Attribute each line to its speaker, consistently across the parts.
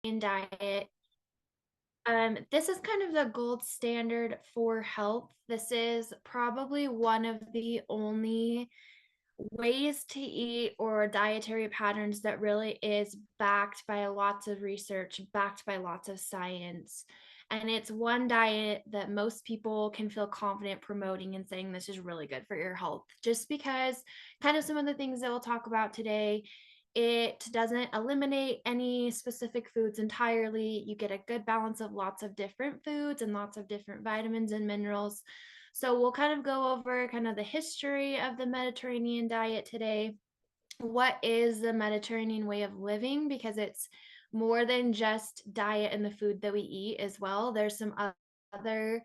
Speaker 1: diet. This is kind of the gold standard for health. This is probably one of the only ways to eat or dietary patterns that really is backed by lots of research, backed by lots of science. And it's one diet that most people can feel confident promoting and saying this is really good for your health, just because kind of some of the things that we'll talk about today. It doesn't eliminate any specific foods entirely. You get a good balance of lots of different foods and lots of different vitamins and minerals. So we'll kind of go over kind of the history of the Mediterranean diet today. What is the Mediterranean way of living? Because it's more than just diet and the food that we eat as well. There's some other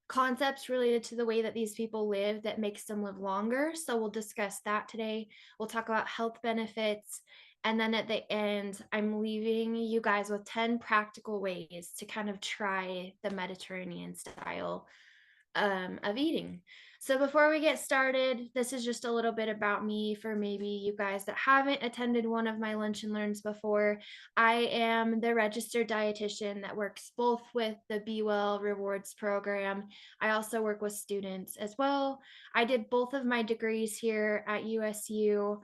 Speaker 1: concepts related to the way that these people live that makes them live longer. So we'll discuss that today. We'll talk about health benefits. And then at the end, I'm leaving you guys with 10 practical ways to kind of try the Mediterranean style of eating. So before we get started, this is just a little bit about me for maybe you guys that haven't attended one of my lunch and learns before. I am the registered dietitian that works both with the Be Well Rewards program. I also work with students as well. I did both of my degrees here at USU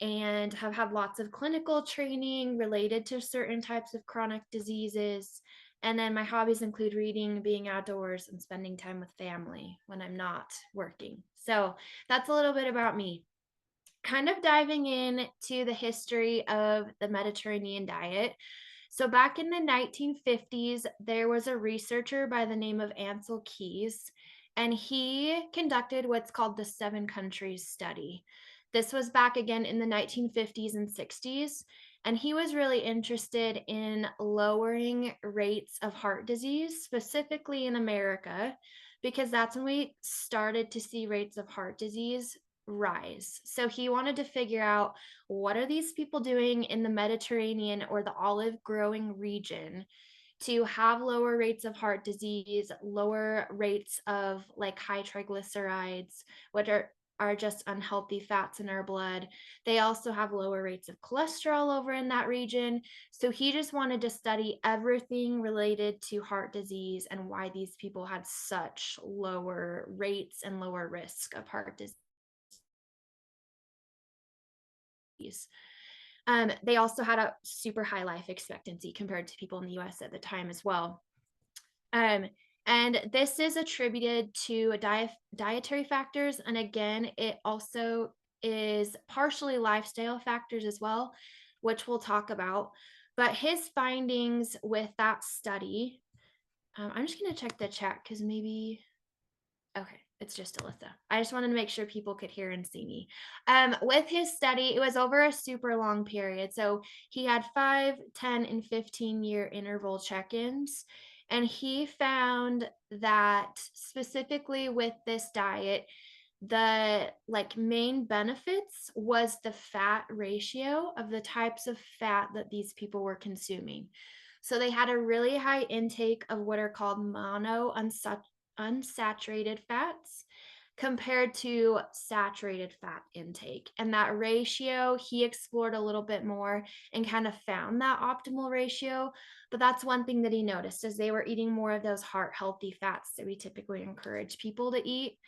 Speaker 1: and have had lots of clinical training related to certain types of chronic diseases. And then my hobbies include reading, being outdoors, and spending time with family when I'm not working. So that's a little bit about me. Kind of diving in to the history of the Mediterranean diet. So back in the 1950s, there was a researcher by the name of Ansel Keys, and he conducted what's called the Seven Countries Study. This was back again in the 1950s and 60s, and he was really interested in lowering rates of heart disease, specifically in America, because that's when we started to see rates of heart disease rise. So he wanted to figure out what are these people doing in the Mediterranean or the olive growing region to have lower rates of heart disease, lower rates of like high triglycerides, which are just unhealthy fats in our blood. They also have lower rates of cholesterol over in that region. So he just wanted to study everything related to heart disease and why these people had such lower rates and lower risk of heart disease. They also had a super high life expectancy compared to people in the US at the time as well. Um, and this is attributed to dietary factors. And again, it also is partially lifestyle factors as well, which we'll talk about. But his findings with that study, I'm just going to check the chat because maybe, okay, it's just Alyssa. I just wanted to make sure people could hear and see me. With his study, it was over a super long period. So he had 5, 10, and 15-year interval check-ins. And he found that specifically with this diet, the like main benefits was the fat ratio of the types of fat that these people were consuming. So they had a really high intake of what are called unsaturated fats compared to saturated fat intake. And that ratio, he explored a little bit more and kind of found that optimal ratio. But that's one thing that he noticed as they were eating more of those heart healthy fats that we typically encourage people to eat.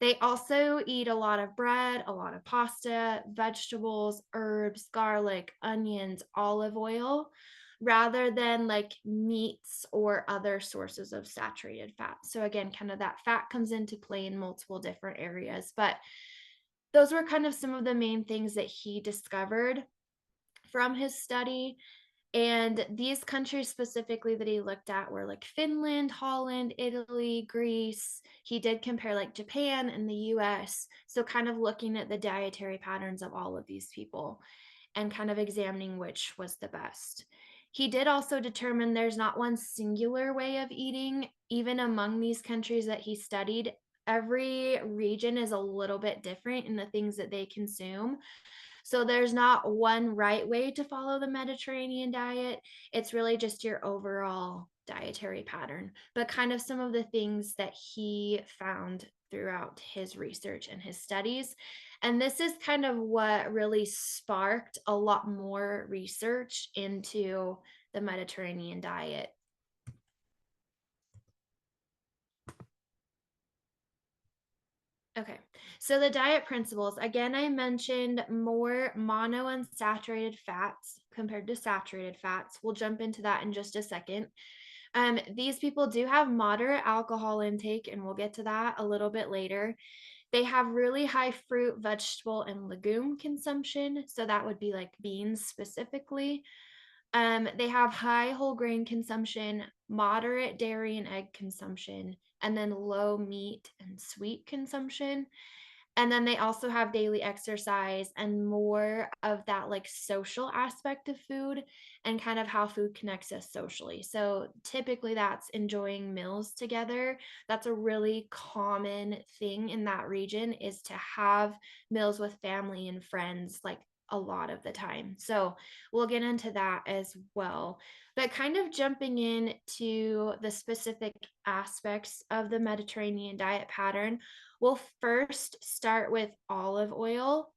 Speaker 1: They also eat a lot of bread, a lot of pasta, vegetables, herbs, garlic, onions, olive oil, rather than like meats or other sources of saturated fat. So again, kind of that fat comes into play in multiple different areas, but those were kind of some of the main things that he discovered from his study. And these countries specifically that he looked at were like Finland, Holland, Italy, Greece. He did compare like Japan and the US. So, kind of looking at the dietary patterns of all of these people and kind of examining which was the best. He did also determine there's not one singular way of eating, even among these countries that he studied. Every region is a little bit different in the things that they consume. So there's not one right way to follow the Mediterranean diet. It's really just your overall dietary pattern, but kind of some of the things that he found throughout his research and his studies. And this is kind of what really sparked a lot more research into the Mediterranean diet. Okay, so the diet principles, again, I mentioned more monounsaturated fats compared to saturated fats. We'll jump into that in just a second. These people do have moderate alcohol intake, and we'll get to that a little bit later. They have really high fruit, vegetable, and legume consumption. So that would be like beans specifically. They have high whole grain consumption, moderate dairy and egg consumption, and then low meat and sweet consumption. And then they also have daily exercise and more of that like social aspect of food and kind of how food connects us socially. So typically that's enjoying meals together. That's a really common thing in that region, is to have meals with family and friends like a lot of the time. So we'll get into that as well. But kind of jumping into the specific aspects of the Mediterranean diet pattern, we'll first start with olive oil.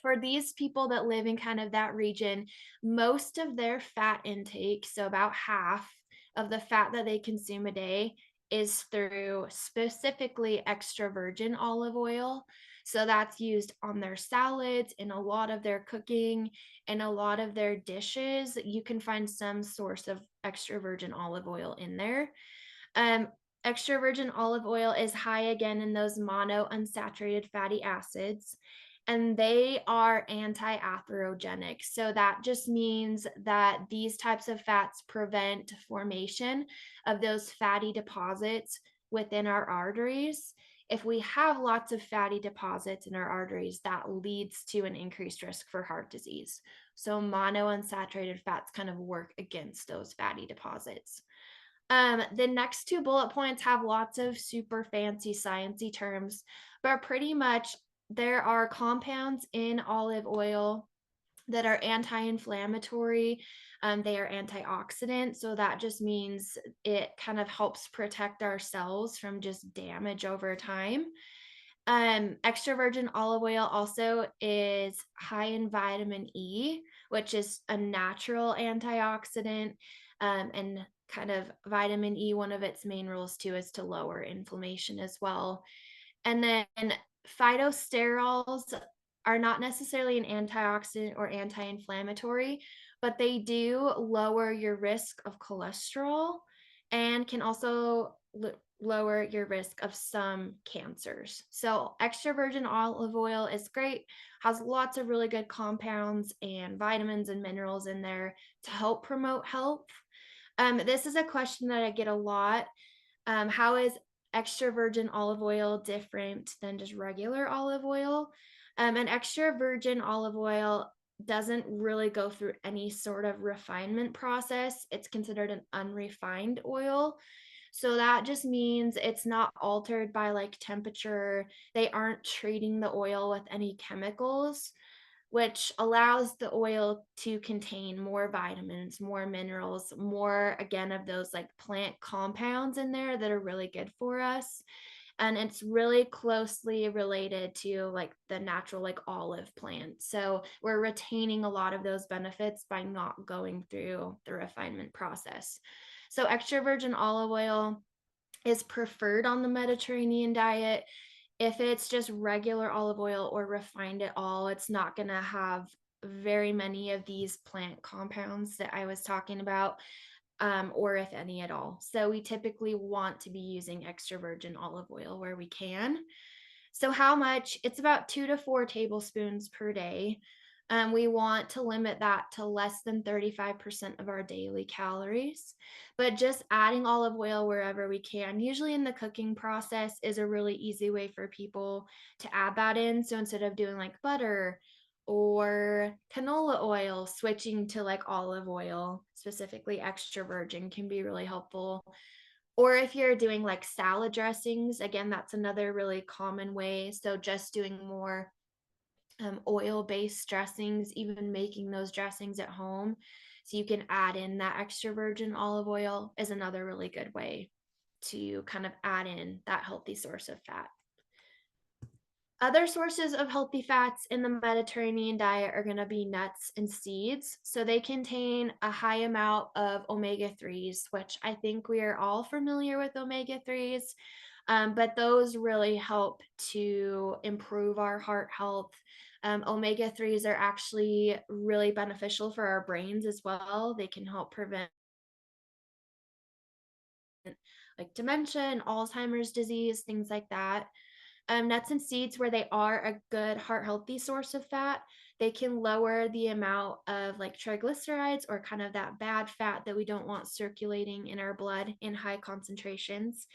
Speaker 1: For these people that live in kind of that region, most of their fat intake, so about half of the fat that they consume a day, is through specifically extra virgin olive oil. So that's used on their salads, in a lot of their cooking, and a lot of their dishes. You can find some source of extra virgin olive oil in there. Um, Extra virgin olive oil is high again in those monounsaturated fatty acids, and they are anti-atherogenic. So that just means that these types of fats prevent formation of those fatty deposits within our arteries. If we have lots of fatty deposits in our arteries, that leads to an increased risk for heart disease. So monounsaturated fats kind of work against those fatty deposits. The next two bullet points have lots of super fancy sciencey terms, but pretty much there are compounds in olive oil that are anti-inflammatory. They are antioxidant, so that just means it kind of helps protect our cells from just damage over time. Extra virgin olive oil also is high in vitamin E, which is a natural antioxidant. And kind of vitamin E, one of its main roles too is to lower inflammation as well. And then phytosterols are not necessarily an antioxidant or anti-inflammatory, but they do lower your risk of cholesterol and can also lower your risk of some cancers. So extra virgin olive oil is great, has lots of really good compounds and vitamins and minerals in there to help promote health. This is a question that I get a lot. How is extra virgin olive oil different than just regular olive oil? And extra virgin olive oil doesn't really go through any sort of refinement process. It's considered an unrefined oil. So that just means it's not altered by like temperature. They aren't treating the oil with any chemicals, which allows the oil to contain more vitamins, more minerals, more again of those like plant compounds in there that are really good for us. And it's really closely related to like the natural like olive plant. So we're retaining a lot of those benefits by not going through the refinement process. So extra virgin olive oil is preferred on the Mediterranean diet. If it's just regular olive oil or refined at all, it's not going to have very many of these plant compounds that I was talking about, or if any at all. So we typically want to be using extra virgin olive oil where we can. So how much? It's about 2 to 4 tablespoons per day. We want to limit that to less than 35% of our daily calories, but just adding olive oil wherever we can, usually in the cooking process, is a really easy way for people to add that in. So instead of doing like butter or canola oil, switching to like olive oil, specifically extra virgin, can be really helpful. Or if you're doing like salad dressings, again, that's another really common way. So just doing more oil-based dressings, even making those dressings at home so you can add in that extra virgin olive oil, is another really good way to kind of add in that healthy source of fat. Other sources of healthy fats in the Mediterranean diet are going to be nuts and seeds. So they contain a high amount of omega 3s, which I think we are all familiar with omega 3s. But those really help to improve our heart health. Omega 3s are actually really beneficial for our brains as well. They can help prevent like dementia and Alzheimer's disease, things like that. Nuts and seeds, where they are a good heart healthy source of fat, they can lower the amount of like triglycerides or kind of that bad fat that we don't want circulating in our blood in high concentrations.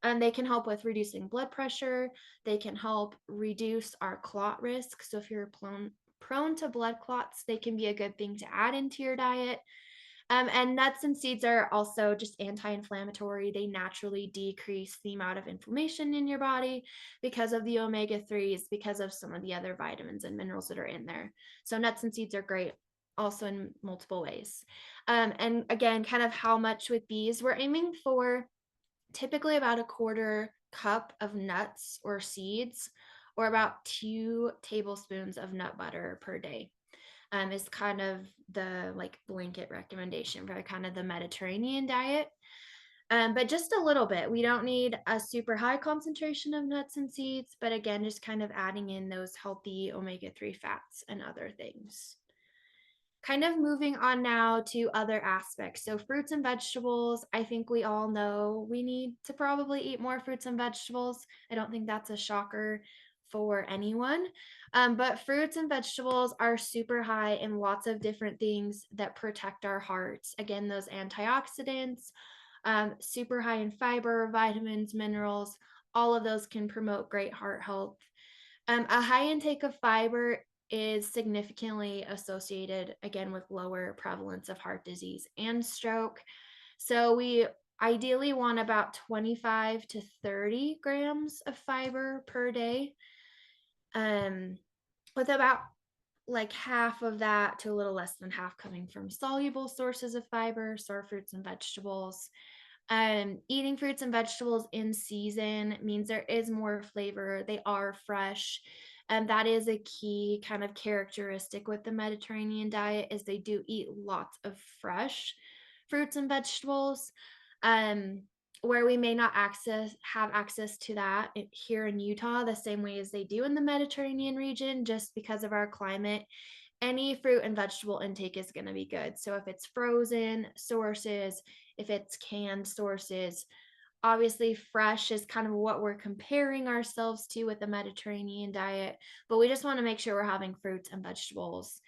Speaker 1: They can help with reducing blood pressure. They can help reduce our clot risk. So if you're prone to blood clots, they can be a good thing to add into your diet. And nuts and seeds are also just anti-inflammatory. They naturally decrease the amount of inflammation in your body because of the omega 3s, because of some of the other vitamins and minerals that are in there. So nuts and seeds are great also in multiple ways. And again, kind of how much with these, we're aiming for typically about a quarter cup of nuts or seeds, or about 2 tablespoons of nut butter per day. Is kind of the like blanket recommendation for kind of the Mediterranean diet. But just a little bit. We don't need a super high concentration of nuts and seeds, but again, just kind of adding in those healthy omega 3 fats and other things. Kind of moving on now to other aspects. So, fruits and vegetables, I think we all know we need to probably eat more fruits and vegetables. I don't think that's a shocker for anyone. But fruits and vegetables are super high in lots of different things that protect our hearts. Again, those antioxidants, super high in fiber, vitamins, minerals, all of those can promote great heart health. A high intake of fiber is significantly associated again with lower prevalence of heart disease and stroke. So we ideally want about 25 to 30 grams of fiber per day, with about like half of that to a little less than half coming from soluble sources of fiber, so our fruits and vegetables. Eating fruits and vegetables in season means there is more flavor. They are fresh. And that is a key kind of characteristic with the Mediterranean diet is they do eat lots of fresh fruits and vegetables. Um, where we may not have access to that here in Utah the same way as they do in the Mediterranean region, just because of our climate, any fruit and vegetable intake is going to be good. So if it's frozen sources, if it's canned sources, obviously fresh is kind of what we're comparing ourselves to with the Mediterranean diet, but we just want to make sure we're having fruits and vegetables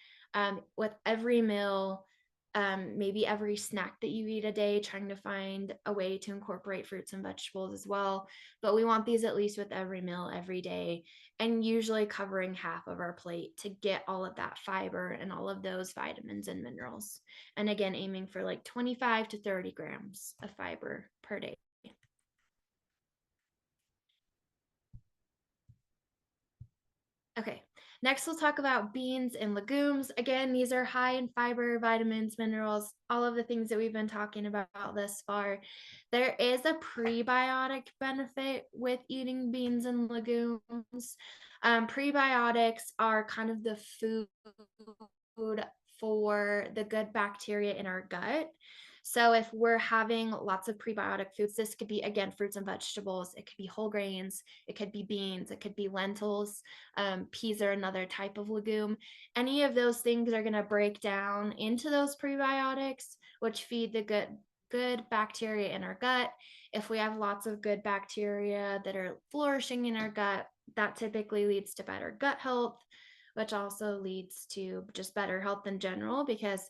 Speaker 1: with every meal. Maybe every snack that you eat a day, trying to find a way to incorporate fruits and vegetables as well. But we want these at least with every meal every day, and usually covering half of our plate to get all of that fiber and all of those vitamins and minerals. And again, aiming for like 25 to 30 grams of fiber per day. Okay, next we'll talk about beans and legumes. Again, these are high in fiber, vitamins, minerals, all of the things that we've been talking about thus far. There is a prebiotic benefit with eating beans and legumes. Prebiotics are kind of the food for the good bacteria in our gut. So if we're having lots of prebiotic foods, this could be again fruits and vegetables, it could be whole grains, it could be beans, it could be lentils, peas are another type of legume. Any of those things are going to break down into those prebiotics, which feed the good bacteria in our gut. If we have lots of good bacteria that are flourishing in our gut, that typically leads to better gut health, which also leads to just better health in general, because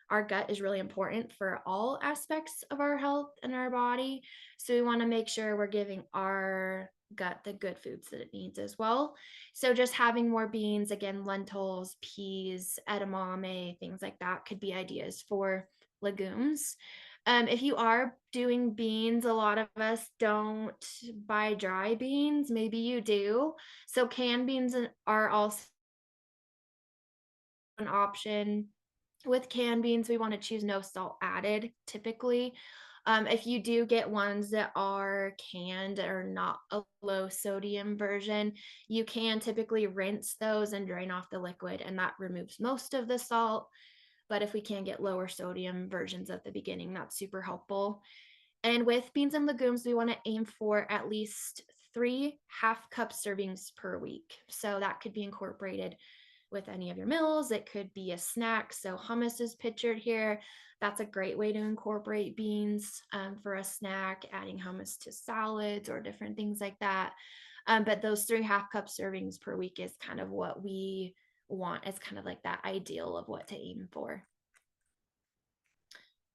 Speaker 1: our gut is really important for all aspects of our health and our body. So we want to make sure we're giving our gut the good foods that it needs as well. So just having more beans, again, lentils, peas, edamame, things like that could be ideas for legumes. If you are doing beans, a lot of us don't buy dry beans. Maybe you do. So canned beans are also an option. With canned beans, we want to choose no salt added typically. If you do get ones that are canned or not a low sodium version, you can typically rinse those and drain off the liquid, and that removes most of the salt. But if we can get lower sodium versions at the beginning, that's super helpful. And with beans and legumes, we want to aim for at least 3 half-cup servings per week. So that could be incorporated with any of your meals. It could be a snack. So hummus is pictured here. That's a great way to incorporate beans for a snack, adding hummus to salads or different things like that. But those 3 half-cup servings per week is kind of what we want. It's kind of like that ideal of what to aim for.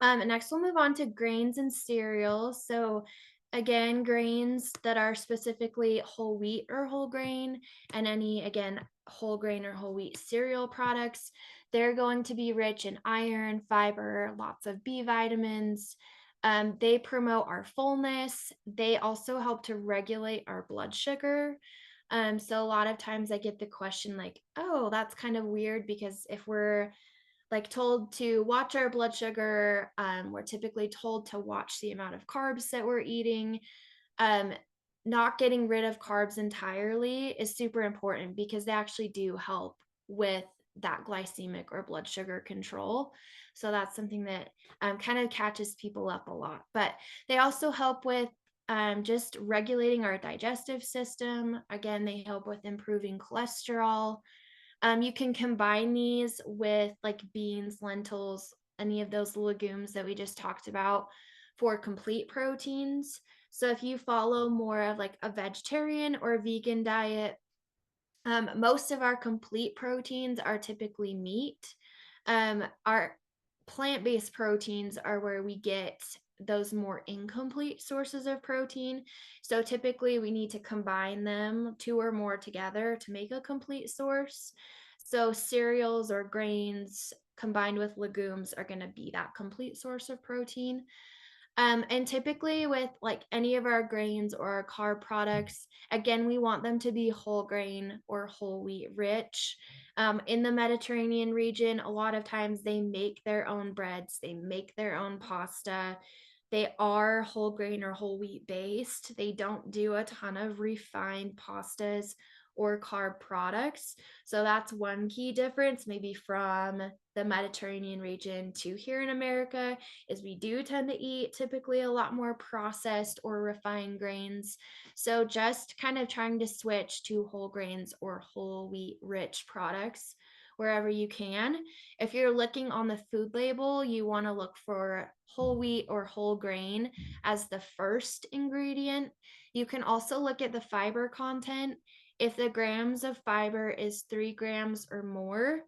Speaker 1: Next we'll move on to grains and cereals. So again, grains that are specifically whole wheat or whole grain, and any, again, whole grain or whole wheat cereal products, they're going to be rich in iron, fiber, lots of B vitamins. They promote our fullness. They also help to regulate our blood sugar. So a lot of times I get the question like, oh, that's kind of weird because if we're like told to watch our blood sugar. We're typically told to watch the amount of carbs that we're eating. Um, Not getting rid of carbs entirely is super important because they actually do help with that glycemic or blood sugar control. So that's something that kind of catches people up a lot. But they also help with just regulating our digestive system. Again, they help with improving cholesterol. You can combine these with like beans, lentils, any of those legumes that we just talked about for complete proteins. So if you follow more of like a vegetarian or vegan diet, most of our complete proteins are typically meat. Our plant-based proteins are where we get those more incomplete sources of protein. So typically we need to combine them 2 or more together to make a complete source. So cereals or grains combined with legumes are going to be that complete source of protein. And typically with like any of our grains or our carb products, again, we want them to be whole grain or whole wheat rich. In the Mediterranean region, a lot of times they make their own breads, they make their own pasta. They are whole grain or whole wheat based. They don't do a ton of refined pastas or carb products. So that's one key difference, maybe from the Mediterranean region to here in America, is we do tend to eat typically a lot more processed or refined grains. So just kind of trying to switch to whole grains or whole wheat rich products wherever you can. If you're looking on the food label, you want to look for whole wheat or whole grain as the first ingredient. You can also look at the fiber content. If the grams of fiber is 3 grams or more,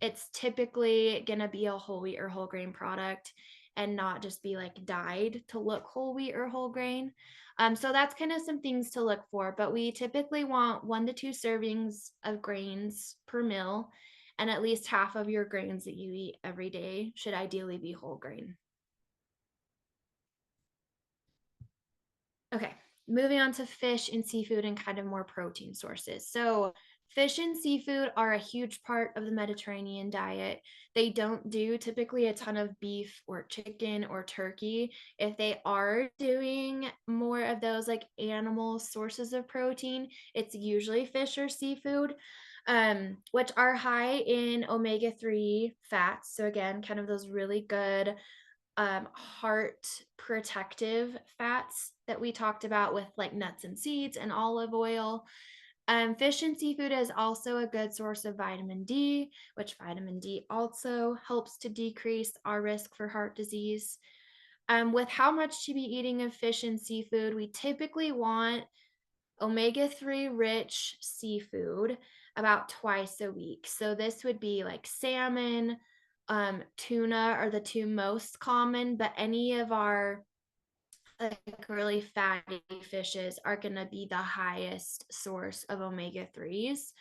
Speaker 1: it's typically going to be a whole wheat or whole grain product and not just be like dyed to look whole wheat or whole grain. So that's kind of some things to look for, but we typically want 1 to 2 servings of grains per meal, and at least half of your grains that you eat every day should ideally be whole grain. Okay, moving on to fish and seafood and kind of more protein sources. So fish and seafood are a huge part of the Mediterranean diet. They don't do typically a ton of beef or chicken or turkey. If they are doing more of those like animal sources of protein, it's usually fish or seafood, which are high in omega-3 fats. So again, kind of those really good heart protective fats that we talked about with like nuts and seeds and olive oil. Fish and seafood is also a good source of vitamin D, which vitamin D also helps to decrease our risk for heart disease. With how much to be eating of fish and seafood, we typically want omega-3 rich seafood about twice a week. So this would be like salmon, tuna are the 2 most common, but any of our like really fatty fishes are going to be the highest source of omega-3s.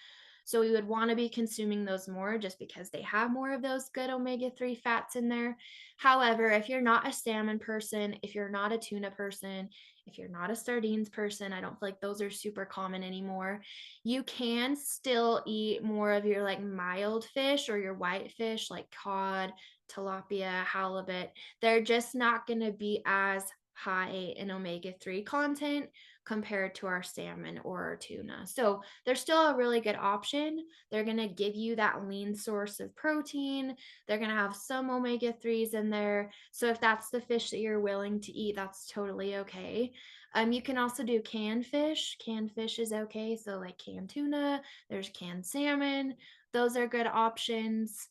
Speaker 1: So we would want to be consuming those more just because they have more of those good omega-3 fats in there. However, if you're not a salmon person, if you're not a tuna person, if you're not a sardines person, I don't feel like those are super common anymore. You can still eat more of your like mild fish or your white fish like cod, tilapia, halibut. They're just not going to be as high in omega-3 content compared to our salmon or our tuna. So they're still a really good option. They're going to give you that lean source of protein. They're going to have some omega-3s in there. So if that's the fish that you're willing to eat, that's totally okay. You can also do canned fish. Canned fish is okay. So like canned tuna, there's canned salmon. Those are good options.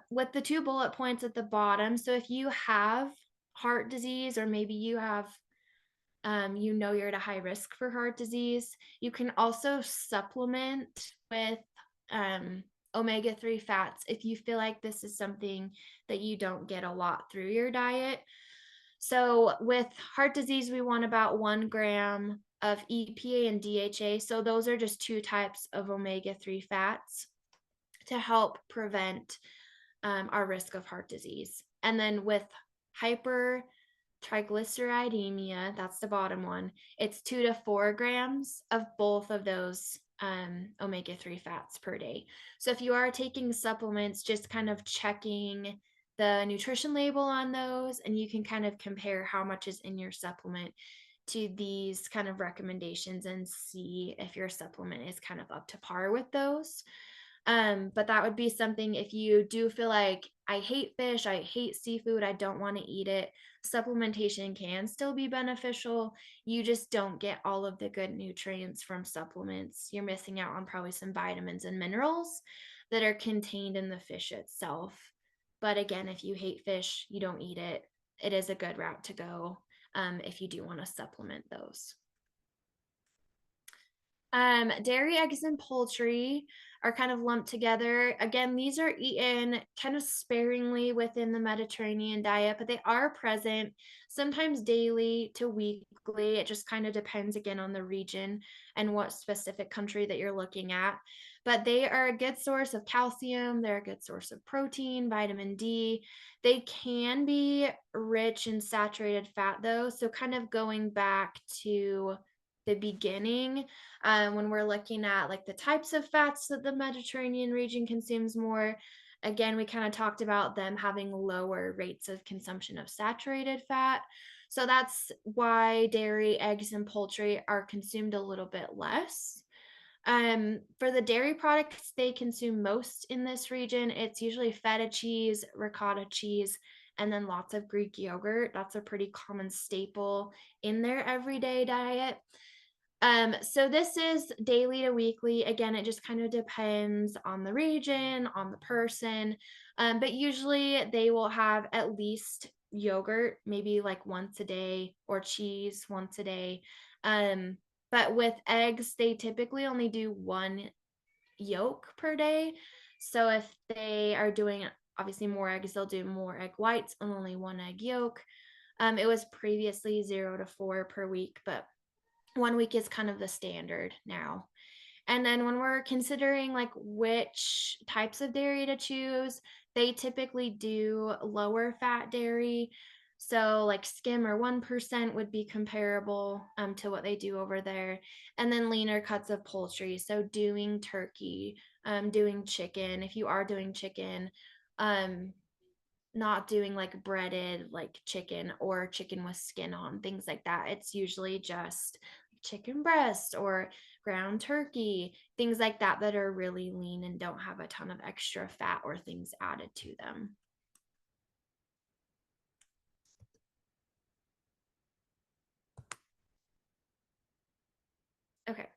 Speaker 1: With the 2 bullet points at the bottom. So if you have heart disease, or maybe you have you're at a high risk for heart disease, you can also supplement with omega-3 fats if you feel like this is something that you don't get a lot through your diet. So with heart disease, we want about 1 gram of EPA and DHA. So those are just 2 types of omega-3 fats to help prevent our risk of heart disease. And then with hypertriglyceridemia, that's the bottom one, it's 2 to 4 grams of both of those omega-3 fats per day. So if you are taking supplements, just kind of checking the nutrition label on those, and you can kind of compare how much is in your supplement to these kind of recommendations and see if your supplement is kind of up to par with those. But that would be something if you do feel like I hate fish, I hate seafood, I don't want to eat it, supplementation can still be beneficial. You just don't get all of the good nutrients from supplements. You're missing out on probably some vitamins and minerals that are contained in the fish itself. But again, if you hate fish, you don't eat it, it is a good route to go if you do want to supplement those. Dairy, eggs, and poultry are kind of lumped together. Again, these are eaten kind of sparingly within the Mediterranean diet, but they are present sometimes daily to weekly. It just kind of depends again on the region and what specific country that you're looking at. But they are a good source of calcium, they're a good source of protein, vitamin D. They can be rich in saturated fat though. So kind of going back to the beginning, when we're looking at like the types of fats that the Mediterranean region consumes more, again, we kind of talked about them having lower rates of consumption of saturated fat. So that's why dairy, eggs, and poultry are consumed a little bit less. For the dairy products they consume most in this region, it's usually feta cheese, ricotta cheese, and then lots of Greek yogurt. That's a pretty common staple in their everyday diet. So this is daily to weekly. Again, it just kind of depends on the region, on the person. But usually they will have at least yogurt, maybe like once a day, or cheese once a day. But with eggs, they typically only do 1 yolk per day. So if they are doing obviously more eggs, they'll do more egg whites and only 1 egg yolk. It was previously 0 to 4 per week, but 1 week is kind of the standard now. And then when we're considering like which types of dairy to choose, they typically do lower fat dairy. So like skim or 1% would be comparable to what they do over there. And then leaner cuts of poultry. So doing turkey, doing chicken, if you are doing chicken, not doing like breaded like chicken or chicken with skin on, things like that. It's usually just chicken breast or ground turkey, things like that that are really lean and don't have a ton of extra fat or things added to them. Okay.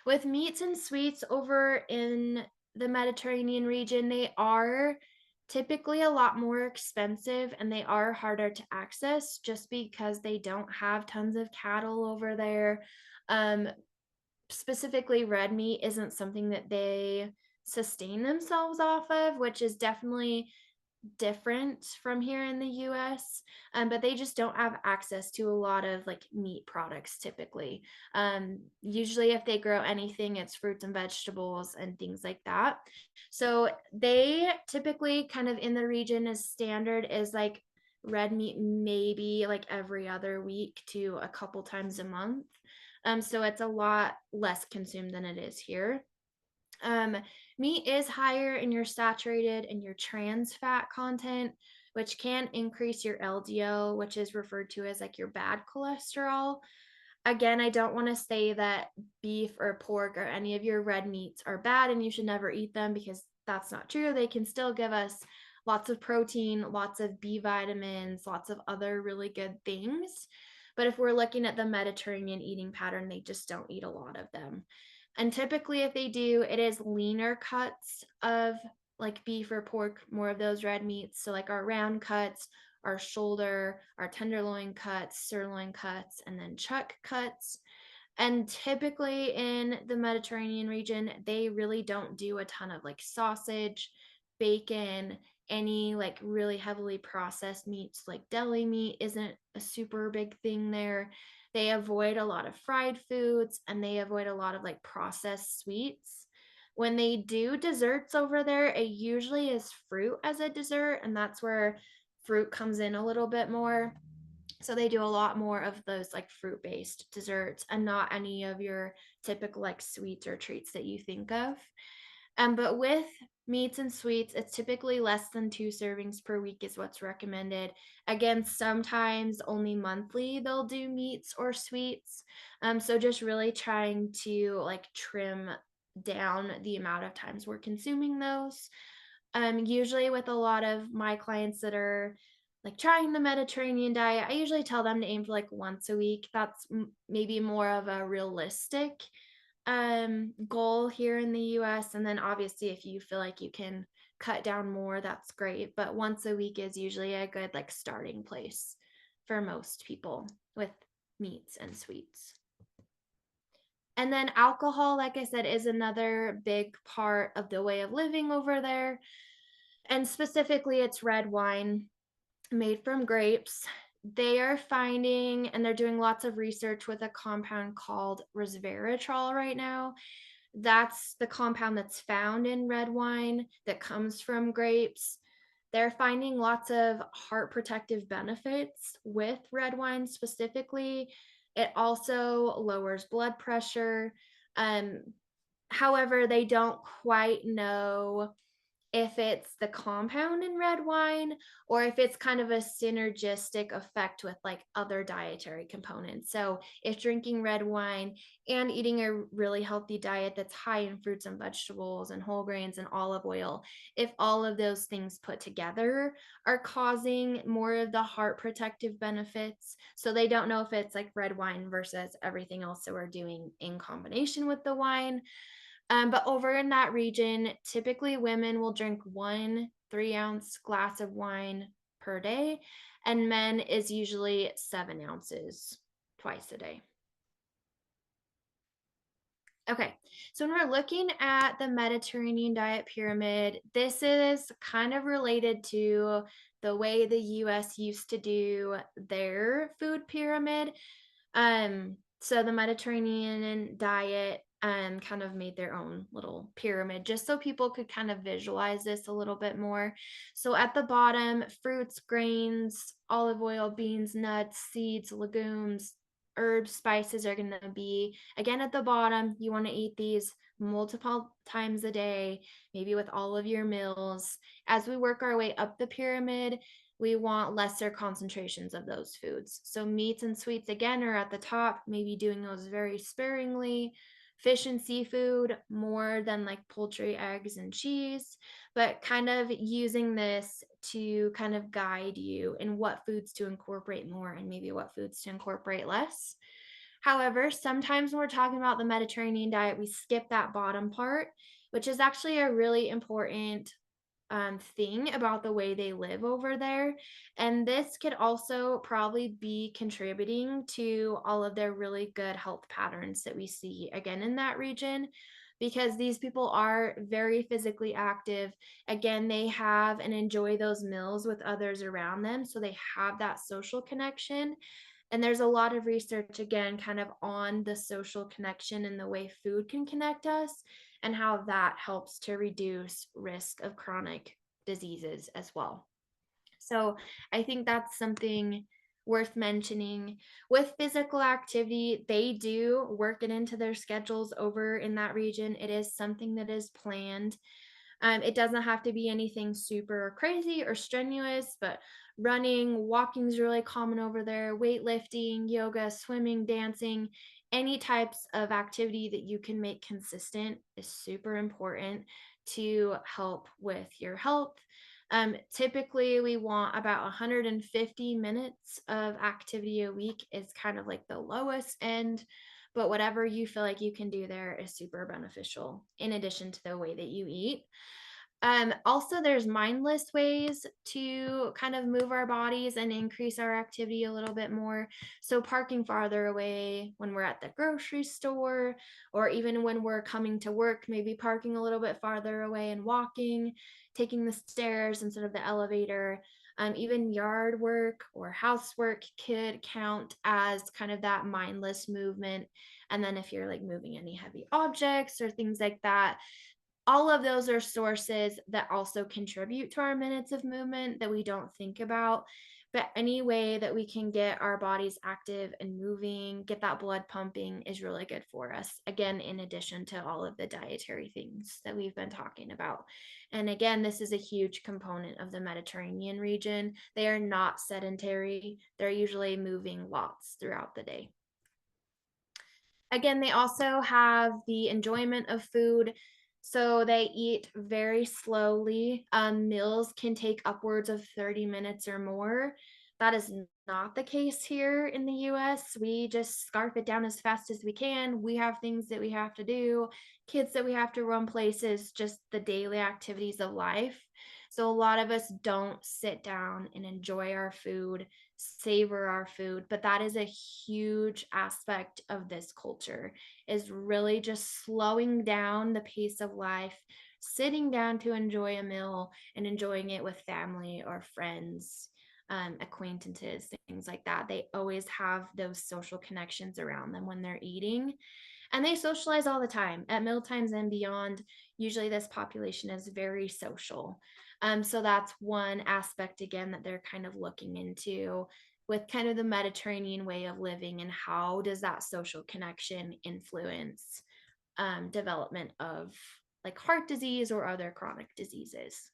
Speaker 1: With meats and sweets over in the Mediterranean region, they are typically a lot more expensive and they are harder to access just because they don't have tons of cattle over there. Specifically, red meat isn't something that they sustain themselves off of, which is definitely different from here in the US, but they just don't have access to a lot of like meat products typically. Usually, if they grow anything, it's fruits and vegetables and things like that. So they typically kind of in the region is standard is like red meat maybe like every other week to a couple times a month. So it's a lot less consumed than it is here. Um, Meat is higher in your saturated and your trans fat content, which can increase your LDL, which is referred to as like your bad cholesterol. Again, I don't want to say that beef or pork or any of your red meats are bad and you should never eat them, because that's not true. They can still give us lots of protein, lots of B vitamins, lots of other really good things. But if we're looking at the Mediterranean eating pattern, they just don't eat a lot of them. And typically, if they do, it is leaner cuts of like beef or pork, more of those red meats. So, like our round cuts, our shoulder, our tenderloin cuts, sirloin cuts, and then chuck cuts. And typically in the Mediterranean region, they really don't do a ton of like sausage, bacon, any like really heavily processed meats like deli meat isn't a super big thing there. They avoid a lot of fried foods and they avoid a lot of like processed sweets. When they do desserts over there, it usually is fruit as a dessert, and that's where fruit comes in a little bit more. So they do a lot more of those like fruit based desserts and not any of your typical like sweets or treats that you think of. But with meats and sweets, it's typically less than 2 servings per week is what's recommended. Again, sometimes only monthly they'll do meats or sweets. So just really trying to like trim down the amount of times we're consuming those. Usually with a lot of my clients that are like trying the Mediterranean diet, I usually tell them to aim for like once a week. That's maybe more of a realistic goal here in the US. And then obviously if you feel like you can cut down more, that's great. But once a week is usually a good like starting place for most people with meats and sweets. And then alcohol, like I said, is another big part of the way of living over there. And specifically, it's red wine made from grapes. They are finding, and they're doing lots of research with a compound called resveratrol right now. That's the compound that's found in red wine that comes from grapes. They're finding lots of heart protective benefits with red wine specifically. It also lowers blood pressure. Um, However, they don't quite know if it's the compound in red wine or if it's kind of a synergistic effect with like other dietary components. So, if drinking red wine and eating a really healthy diet that's high in fruits and vegetables and whole grains and olive oil, if all of those things put together are causing more of the heart protective benefits. So, they don't know if it's like red wine versus everything else that we're doing in combination with the wine. But over in that region, typically women will drink 1 3-ounce glass of wine per day, and men is usually 7 ounces twice a day. Okay, so when we're looking at the Mediterranean diet pyramid, this is kind of related to the way the US used to do their food pyramid. So the Mediterranean diet kind of made their own little pyramid just so people could kind of visualize this a little bit more. So at the bottom, fruits, grains, olive oil, beans, nuts, seeds, legumes, herbs, spices are going to be again at the bottom. You want to eat these multiple times a day, maybe with all of your meals. As we work our way up the pyramid, we want lesser concentrations of those foods. So meats and sweets again are at the top, maybe doing those very sparingly. Fish and seafood more than like poultry, eggs, and cheese, but kind of using this to kind of guide you in what foods to incorporate more and maybe what foods to incorporate less. However, sometimes when we're talking about the Mediterranean diet, we skip that bottom part, which is actually a really important thing about the way they live over there. And this could also probably be contributing to all of their really good health patterns that we see again in that region. because these people are very physically active. Again, they have and enjoy those meals with others around them. So they have that social connection. And there's a lot of research, again, kind of on the social connection and the way food can connect us and how that helps to reduce risk of chronic diseases as well. So I think that's something worth mentioning. With physical activity, they do work it into their schedules over in that region. It is something that is planned. It doesn't have to be anything super crazy or strenuous, but running, walking is really common over there, weightlifting, yoga, swimming, dancing, any types of activity that you can make consistent is super important to help with your health. Typically, we want about 150 minutes of activity a week is kind of like the lowest end, but whatever you feel like you can do there is super beneficial in addition to the way that you eat. Also, there's mindless ways to kind of move our bodies and increase our activity a little bit more. So, parking farther away when we're at the grocery store, or even when we're coming to work, maybe parking a little bit farther away and walking, taking the stairs instead of the elevator. Even yard work or housework could count as kind of that mindless movement. And then, if you're like moving any heavy objects or things like that, all of those are sources that also contribute to our minutes of movement that we don't think about. But any way that we can get our bodies active and moving, get that blood pumping is really good for us. Again, in addition to all of the dietary things that we've been talking about. And again, this is a huge component of the Mediterranean region. They are not sedentary, they're usually moving lots throughout the day. Again, they also have the enjoyment of food. So they eat very slowly. Meals can take upwards of 30 minutes or more. That is not the case here in the US. We just scarf it down as fast as we can. We have things that we have to do, kids that we have to run places, just the daily activities of life. So a lot of us don't sit down and enjoy our food, savor our food, but that is a huge aspect of this culture, is really just slowing down the pace of life, sitting down to enjoy a meal and enjoying it with family or friends, acquaintances, things like that. They always have those social connections around them when they're eating, and they socialize all the time at meal times and beyond. Usually this population is very social. So that's one aspect, again, that they're kind of looking into with kind of the Mediterranean way of living, and how does that social connection influence development of like heart disease or other chronic diseases.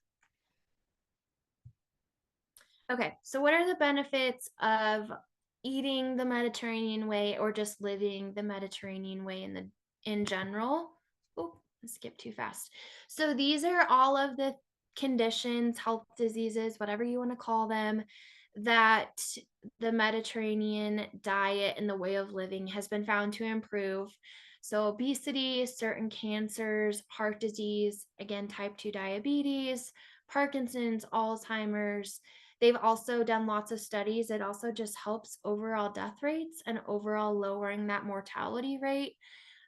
Speaker 1: Okay, so what are the benefits of eating the Mediterranean way or just living the Mediterranean way in general? Oh, I skipped too fast. So these are all of the conditions, health diseases, whatever you want to call them, that the Mediterranean diet and the way of living has been found to improve. So obesity, certain cancers, heart disease, again, type 2 diabetes, Parkinson's, Alzheimer's. They've also done lots of studies. It also just helps overall death rates and overall lowering that mortality rate.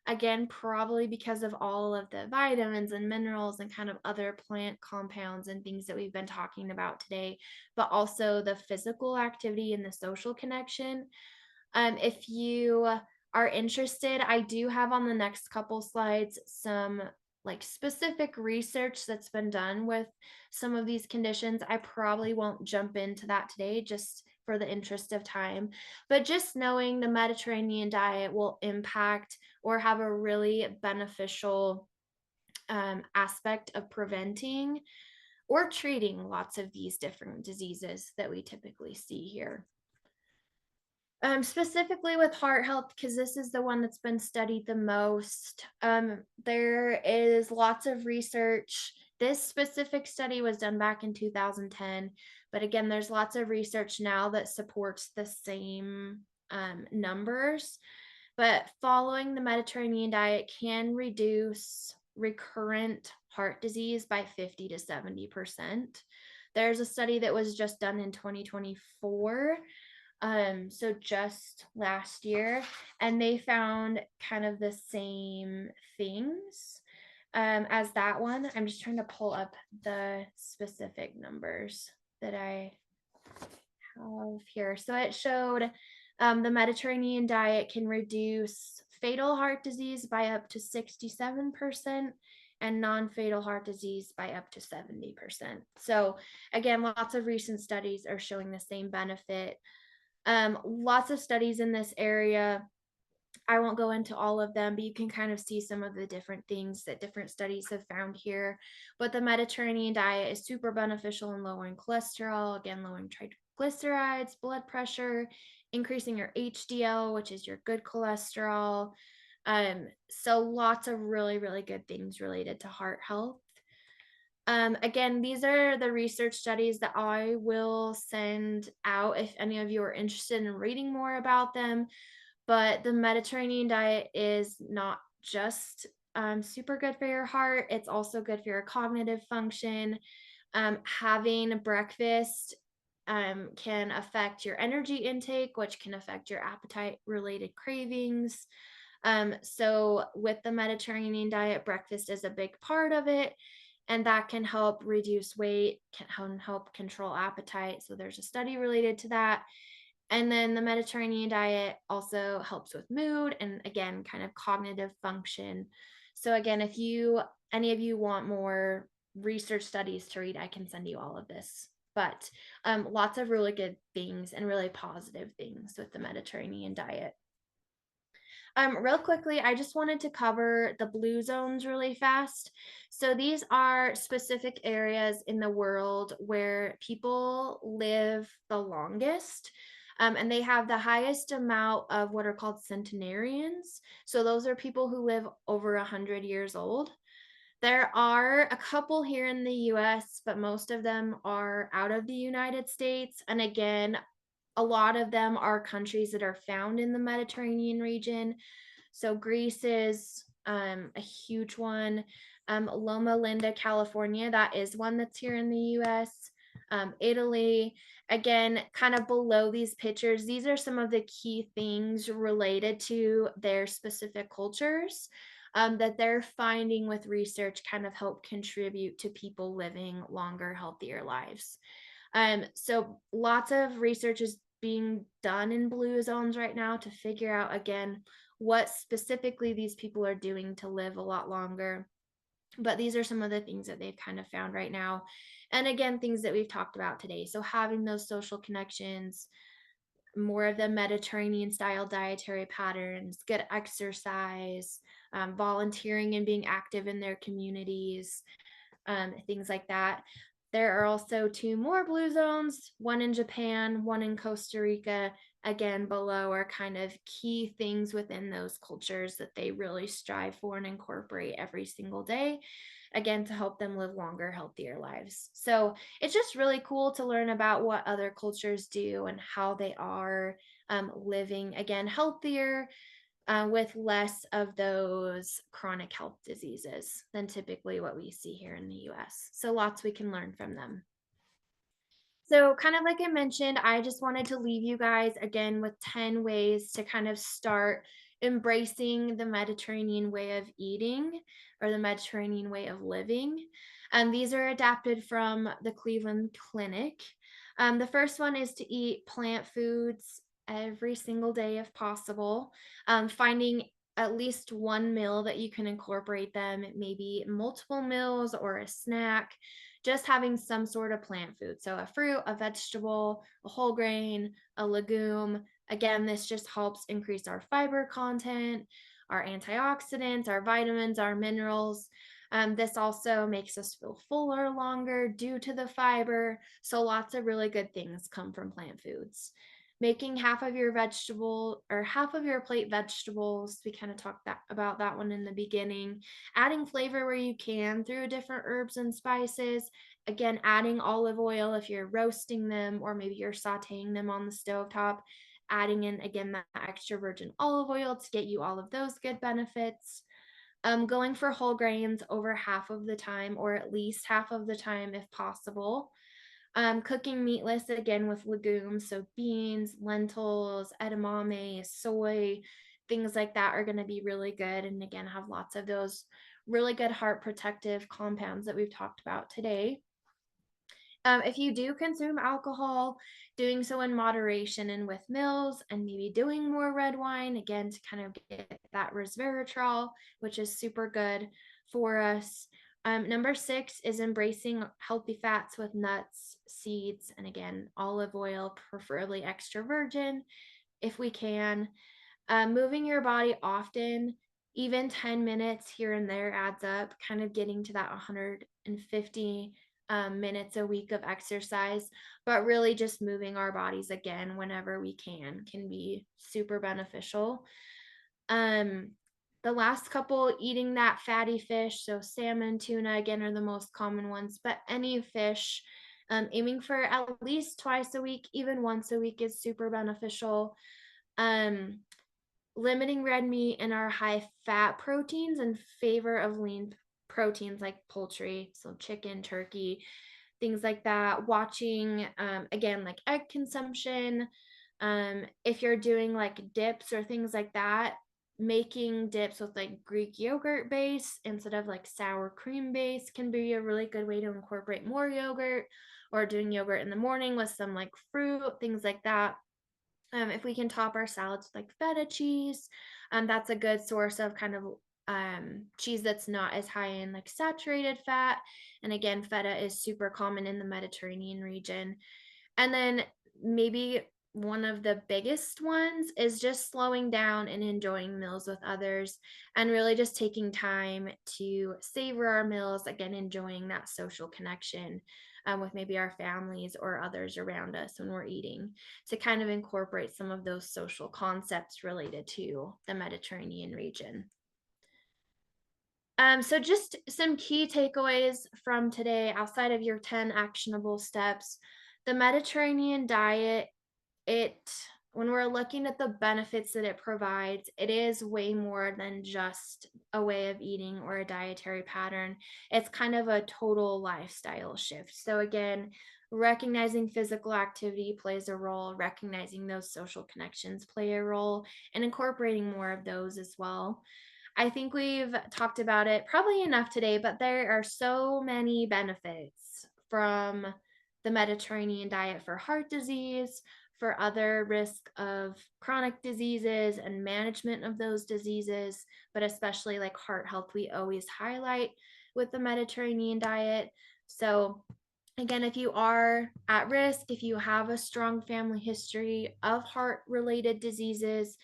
Speaker 1: Again, probably because of all of the vitamins and minerals and kind of other plant compounds and things that we've been talking about today, but also the physical activity and the social connection. If you are interested, I do have on the next couple slides some like specific research that's been done with some of these conditions. I probably won't jump into that today just for the interest of time, but just knowing the Mediterranean diet will impact or have a really beneficial aspect of preventing or treating lots of these different diseases that we typically see here. Specifically with heart health, because this is the one that's been studied the most. There is lots of research. This specific study was done back in 2010, but again, there's lots of research now that supports the same numbers. But following the Mediterranean diet can reduce recurrent heart disease by 50 to 70%. There's a study that was just done in 2024, so just last year, and they found kind of the same things. as that one. I'm just trying to pull up the specific numbers that I have here. So it showed the Mediterranean diet can reduce fatal heart disease by up to 67% and non-fatal heart disease by up to 70%. So again, lots of recent studies are showing the same benefit. Lots of studies in this area. I won't go into all of them, but you can kind of see some of the different things that different studies have found here. But the Mediterranean diet is super beneficial in lowering cholesterol, again, lowering triglycerides, blood pressure, increasing your HDL, which is your good cholesterol. So lots of really, really good things related to heart health. Again, these are the research studies that I will send out if any of you are interested in reading more about them. But the Mediterranean diet is not just super good for your heart, it's also good for your cognitive function. Having breakfast can affect your energy intake, which can affect your appetite related cravings. So, with the Mediterranean diet, breakfast is a big part of it, and that can help reduce weight, can help control appetite. So, there's a study related to that. And then the Mediterranean diet also helps with mood and again, kind of cognitive function. So again, if you any of you want more research studies to read, I can send you all of this. But lots of really good things and really positive things with the Mediterranean diet. Real quickly, I just wanted to cover the blue zones really fast. So these are specific areas in the world where people live the longest. And they have the highest amount of what are called centenarians. So those are people who live over 100 years old. There are a couple here in the US, but most of them are out of the United States. And again, a lot of them are countries that are found in the Mediterranean region. So Greece is a huge one. Loma Linda, California, that is one that's here in the US. Italy, again, kind of below these pictures, these are some of the key things related to their specific cultures that they're finding with research kind of help contribute to people living longer, healthier lives. So lots of research is being done in blue zones right now to figure out again what specifically these people are doing to live a lot longer. But these are some of the things that they've kind of found right now. And again, things that we've talked about today. So having those social connections, more of the Mediterranean style dietary patterns, good exercise, volunteering and being active in their communities, things like that. There are also two more blue zones, one in Japan, one in Costa Rica. Again, below are kind of key things within those cultures that they really strive for and incorporate every single day, again, to help them live longer, healthier lives. So it's just really cool to learn about what other cultures do and how they are living, again, healthier, with less of those chronic health diseases than typically what we see here in the US. So lots we can learn from them. So, kind of like I mentioned, I just wanted to leave you guys again with 10 ways to kind of start embracing the Mediterranean way of eating or the Mediterranean way of living. And these are adapted from the Cleveland Clinic. The first one is to eat plant foods every single day if possible, finding at least one meal that you can incorporate them, maybe multiple meals or a snack, just having some sort of plant food. So a fruit, a vegetable, a whole grain, a legume. Again, this just helps increase our fiber content, our antioxidants, our vitamins, our minerals. This also makes us feel fuller longer due to the fiber. So lots of really good things come from plant foods. Making half of your vegetable or half of your plate vegetables. We kind of talked about that one in the beginning. Adding flavor where you can through different herbs and spices. Again, adding olive oil if you're roasting them or maybe you're sauteing them on the stovetop. Adding in again that extra virgin olive oil to get you all of those good benefits. Going for whole grains over half of the time, or at least half of the time if possible. Cooking meatless again with legumes, so beans, lentils, edamame, soy, things like that are going to be really good. And again, have lots of those really good heart protective compounds that we've talked about today. If you do consume alcohol, doing so in moderation and with meals, and maybe doing more red wine, again, to kind of get that resveratrol, which is super good for us. Number 6 is embracing healthy fats with nuts, seeds, and again, olive oil, preferably extra virgin if we can. Moving your body often, even 10 minutes here and there adds up, kind of getting to that 150 minutes a week of exercise, but really just moving our bodies again whenever we can be super beneficial. Um, the last couple, eating that fatty fish, so salmon, tuna, again, are the most common ones, but any fish, aiming for at least twice a week, even once a week is super beneficial. Um, Limiting red meat and our high fat proteins in favor of lean proteins like poultry, so chicken, turkey, things like that. Watching, again, like egg consumption. If you're doing like dips or things like that, making dips with like Greek yogurt base instead of like sour cream base can be a really good way to incorporate more yogurt, or doing yogurt in the morning with some like fruit, things like that. If we can top our salads with like feta cheese, that's a good source of kind of cheese that's not as high in like saturated fat. And again, feta is super common in the Mediterranean region. And then maybe one of the biggest ones is just slowing down and enjoying meals with others, and really just taking time to savor our meals, again, enjoying that social connection with maybe our families or others around us when we're eating, to kind of incorporate some of those social concepts related to the Mediterranean region. So just some key takeaways from today outside of your 10 actionable steps. The Mediterranean diet, it when we're looking at the benefits that it provides, it is way more than just a way of eating or a dietary pattern. It's kind of a total lifestyle shift. So again, recognizing physical activity plays a role, recognizing those social connections play a role, and incorporating more of those as well. I think we've talked about it probably enough today, but there are so many benefits from the Mediterranean diet for heart disease, for other risk of chronic diseases and management of those diseases, but especially like heart health, we always highlight with the Mediterranean diet. So again, if you are at risk, if you have a strong family history of heart related diseases,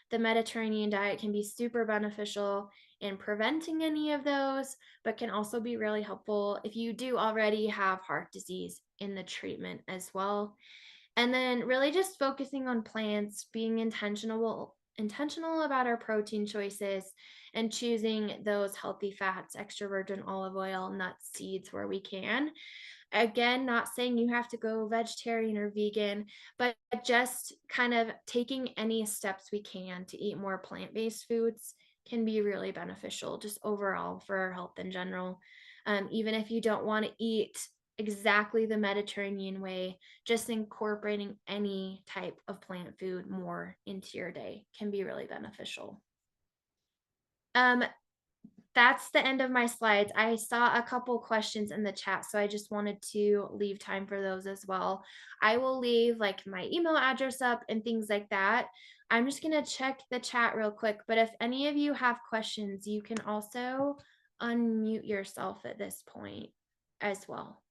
Speaker 1: the Mediterranean diet can be super beneficial in preventing any of those, but can also be really helpful if you do already have heart disease in the treatment as well. And then really just focusing on plants, being intentional about our protein choices, and choosing those healthy fats, extra virgin olive oil, nuts, seeds where we can. Again, not saying you have to go vegetarian or vegan, but just kind of taking any steps we can to eat more plant-based foods can be really beneficial just overall for our health in general. Even if you don't want to eat exactly the Mediterranean way, just incorporating any type of plant food more into your day can be really beneficial. Um, that's the end of my slides. I saw a couple questions in the chat, so I just wanted to leave time for those as well. I will leave like my email address up and things like that. I'm just going to check the chat real quick, but if any of you have questions, you can also unmute yourself at this point as well.